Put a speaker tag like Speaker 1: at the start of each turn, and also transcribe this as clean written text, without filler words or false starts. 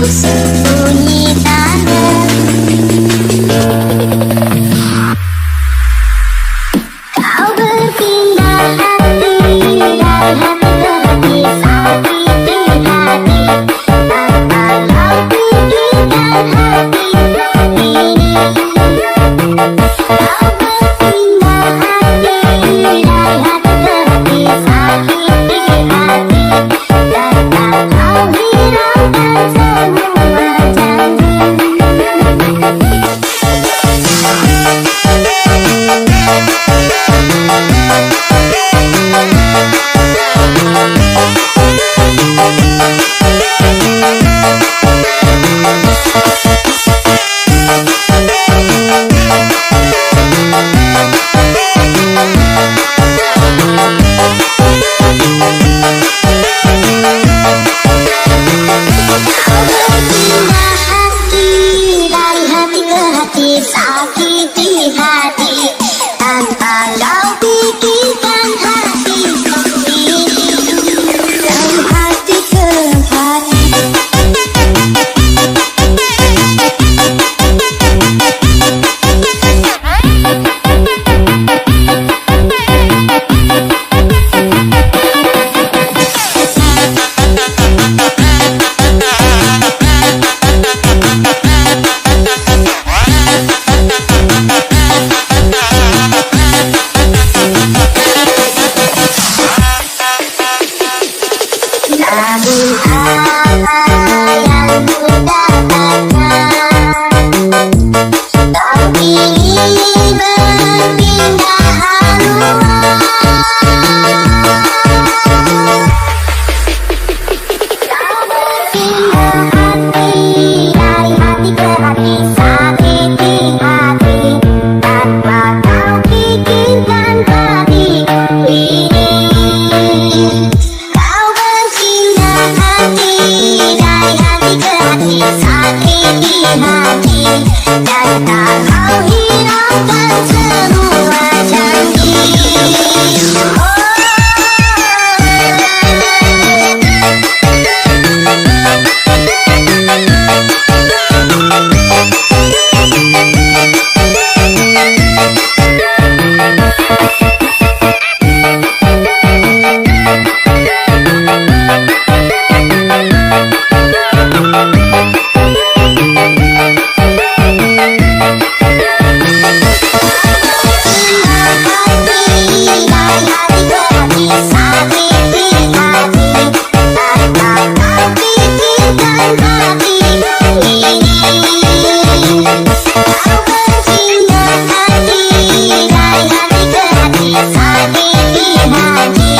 Speaker 1: sembunyi tanam. Kau berpindah hati dari hati ke hati, sakiti hati tanpa kau pikirkan hati ini. Kau berpindah hati dari hati ke hati, sakiti hati tanpa kau hiraukan semua janji. Sakiti hati tanpa kau pikirkan hati ini. Dari hati ke hati, namun apa yang ku dapatkan, kau ingin berpindah haluan. Kau berpindah hati dari hati ke hati, sakiti hati tanpa kau pikirkan hati ini. Kau berpindah hati dari hati ke hati, sakiti hati tanpa kau hiraukan semua janji. Sakiti hati